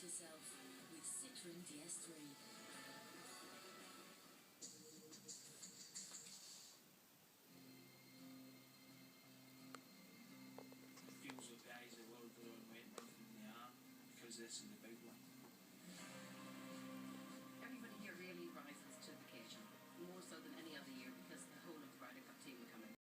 yourself with Citroën DS3. Feels like guys are well done went from the arm because this is the big one. Everybody here really rises to the occasion, more so than any other year, because the whole of the Ryder Cup team are coming.